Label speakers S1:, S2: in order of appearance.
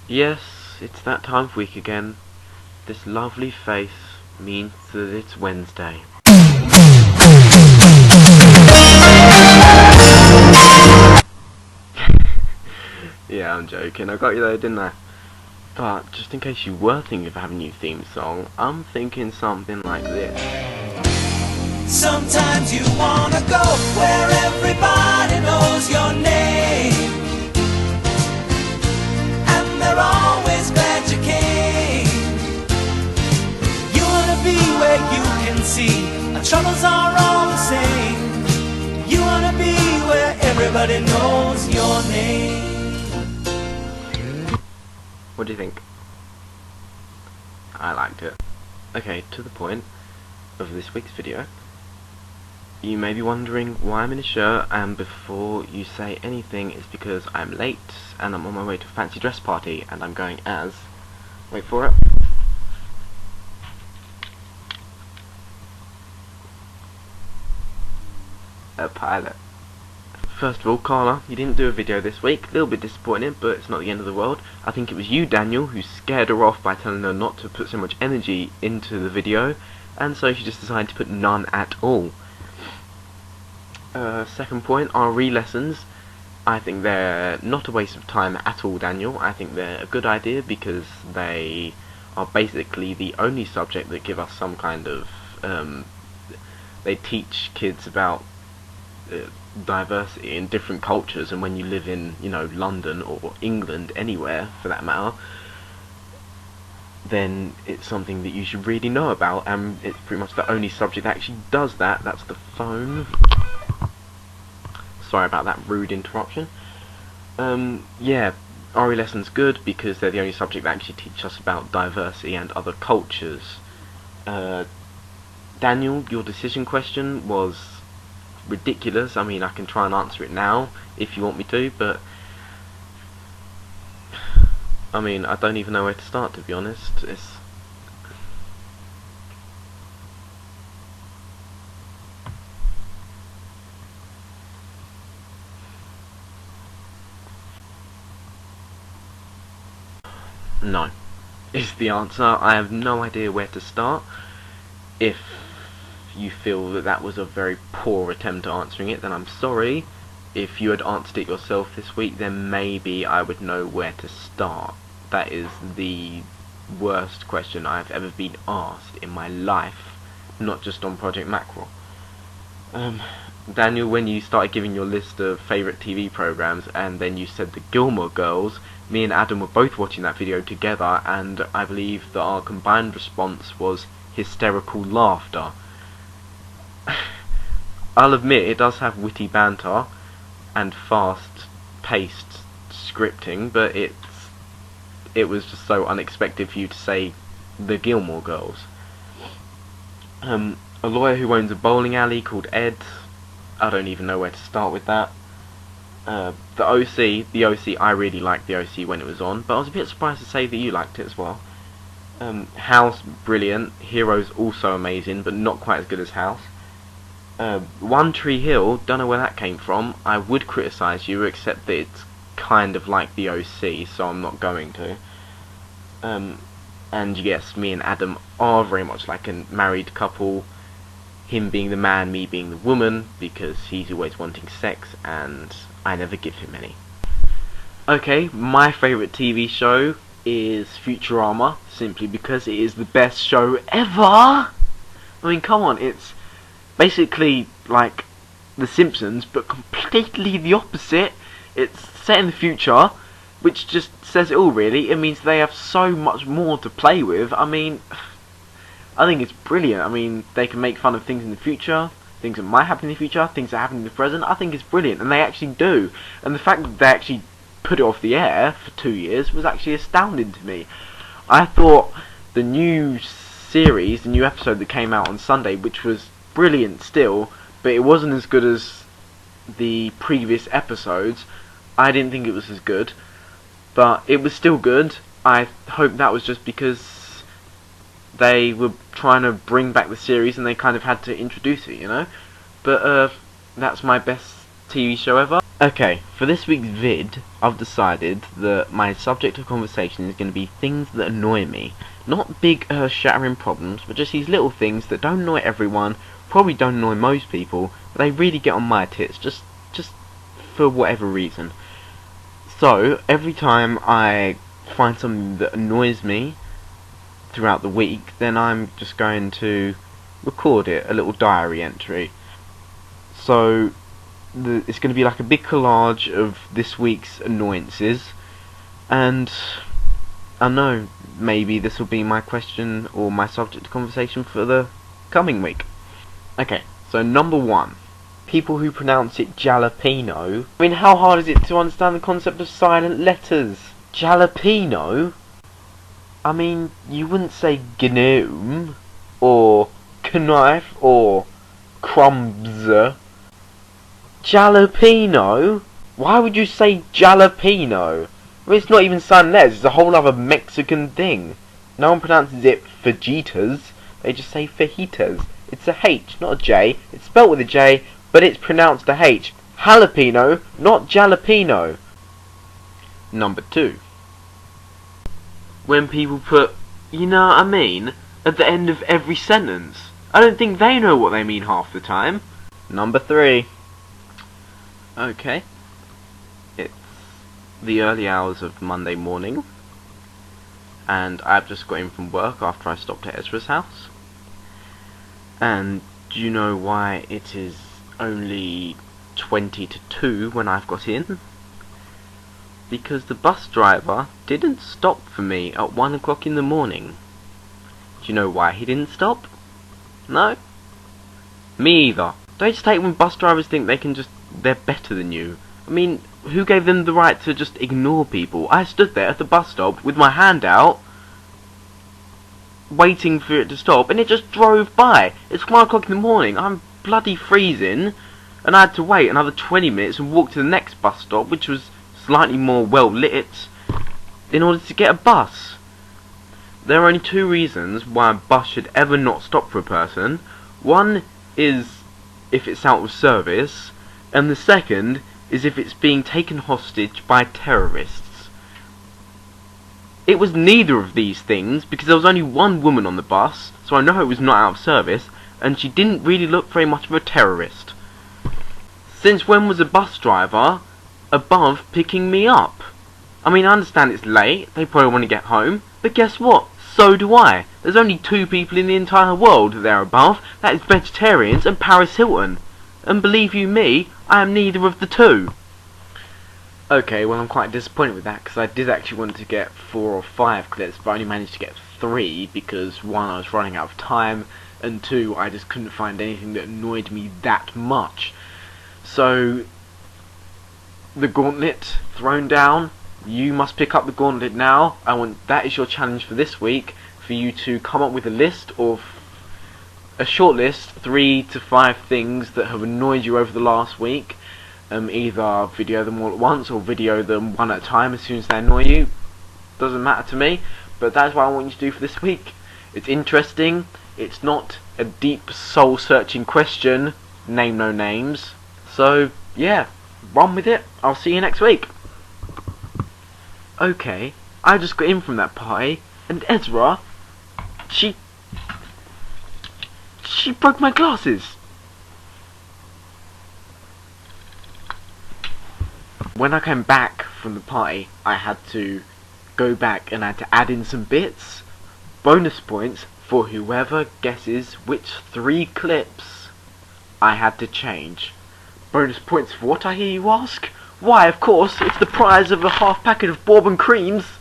S1: Yes, it's that time of week again. This lovely face means that it's Wednesday. Yeah, I'm joking. I got you though, didn't I? But just in case you were thinking of having a new theme song, I'm thinking something like this.
S2: Sometimes you wanna go where everybody knows your name, and they're always glad you came. You wanna be where you can see our troubles are all the same. You wanna be where everybody knows your name.
S1: What do you think? I liked it. Okay, to the point of this week's video. You may be wondering why I'm in a shirt, and before you say anything, it's because I'm late and I'm on my way to a fancy dress party and I'm going as, wait for it, a pilot. First of all, Carla, you didn't do a video this week. A little bit disappointing, but it's not the end of the world. I think it was you, Daniel, who scared her off by telling her not to put so much energy into the video, and so she just decided to put none at all. Second point, RE lessons. I think they're not a waste of time at all, Daniel. I think they're a good idea because they are basically the only subject that give us some kind of... they teach kids about diversity in different cultures, and when you live in, you know, London or England, anywhere for that matter, then it's something that you should really know about, and it's pretty much the only subject that actually does that. That's the phone. Sorry about that rude interruption. Yeah, RE lessons good because they're the only subject that actually teach us about diversity and other cultures. Daniel, your decision question was ridiculous. I mean, I can try and answer it now if you want me to, but I mean, I don't even know where to start, to be honest. No, is the answer. I have no idea where to start. If you feel that that was a very poor attempt at answering it, then I'm sorry. If you had answered it yourself this week, then maybe I would know where to start. That is the worst question I've ever been asked in my life, not just on Project Mackerel. Daniel, when you started giving your list of favourite TV programmes and then you said the Gilmore Girls, me and Adam were both watching that video together, and I believe that our combined response was hysterical laughter. I'll admit it does have witty banter and fast-paced scripting, but it was just so unexpected for you to say the Gilmore Girls. A lawyer who owns a bowling alley called Ed. I don't even know where to start with that. The OC, I really liked the OC when it was on, but I was a bit surprised to say that you liked it as well. House, brilliant. Heroes, also amazing, but not quite as good as House. One Tree Hill, don't know where that came from. I would criticise you, except that it's kind of like the OC, so I'm not going to. And yes, me and Adam are very much like a married couple. Him being the man, me being the woman, because he's always wanting sex, and I never give him any. Okay, my favourite TV show is Futurama, simply because it is the best show ever! I mean, come on, it's basically like The Simpsons, but completely the opposite. It's set in the future, which just says it all, really. It means they have so much more to play with. I mean, I think it's brilliant. I mean, they can make fun of things in the future, things that might happen in the future, things that happen in the present. I think it's brilliant, and they actually do. And the fact that they actually put it off the air for 2 years was actually astounding to me. I thought the new series, the new episode that came out on Sunday, which was brilliant still, but it wasn't as good as the previous episodes. I didn't think it was as good, but it was still good. I hope that was just because they were trying to bring back the series and they kind of had to introduce it, you know? But that's my best TV show ever. Okay, for this week's vid, I've decided that my subject of conversation is going to be things that annoy me. Not big earth-shattering problems, but just these little things that don't annoy everyone, probably don't annoy most people, but they really get on my tits, just for whatever reason. So, every time I find something that annoys me throughout the week, then I'm just going to record it, a little diary entry. So, it's going to be like a big collage of this week's annoyances, and I know, maybe this will be my question or my subject of conversation for the coming week. Okay, so number 1. People who pronounce it jalapeno. I mean, how hard is it to understand the concept of silent letters? Jalapeno? I mean, you wouldn't say gnome, or knife, or crumbs. Jalapeno? Why would you say jalapeno? I mean, it's not even silent letters, it's a whole other Mexican thing. No one pronounces it fajitas, they just say fajitas. It's a H, not a J. It's spelt with a J, but it's pronounced a H. Jalapeno, not jalapeno. Number 2. When people put, you know what I mean, at the end of every sentence. I don't think they know what they mean half the time. Number 3. Okay. It's the early hours of Monday morning, and I've just got in from work after I stopped at Ezra's house. And do you know why it is only 20 to 2 when I've got in? Because the bus driver didn't stop for me at 1 o'clock in the morning. Do you know why he didn't stop? No? Me either. Don't just take when bus drivers think they're better than you. I mean, who gave them the right to just ignore people? I stood there at the bus stop with my hand out, waiting for it to stop, and it just drove by. It's 1 o'clock in the morning, I'm bloody freezing, and I had to wait another 20 minutes and walk to the next bus stop, which was slightly more well lit, in order to get a bus. There are only 2 reasons why a bus should ever not stop for a person. One is if it's out of service, and the second is if it's being taken hostage by terrorists. It was neither of these things, because there was only one woman on the bus, so I know it was not out of service, and she didn't really look very much of a terrorist. Since when was a bus driver above picking me up? I mean, I understand it's late, they probably want to get home, but guess what? So do I. There's only 2 people in the entire world that they're above, that is vegetarians and Paris Hilton. And believe you me, I am neither of the 2. Okay, well I'm quite disappointed with that, because I did actually want to get 4 or 5 clips, but I only managed to get 3, because 1, I was running out of time, and 2, I just couldn't find anything that annoyed me that much. So, the gauntlet thrown down, you must pick up the gauntlet now. That is your challenge for this week, for you to come up with a list of, a short list, 3 to 5 things that have annoyed you over the last week. Either video them all at once or video them one at a time as soon as they annoy you. Doesn't matter to me, but that's what I want you to do for this week. It's interesting, it's not a deep soul searching question, name no names. So yeah, run with it, I'll see you next week. Okay, I just got in from that party, and Ezra, she broke my glasses. When I came back from the party, I had to go back and I had to add in some bits. Bonus points for whoever guesses which 3 clips I had to change. Bonus points for what, I hear you ask? Why, of course, it's the prize of a half packet of Bourbon Creams.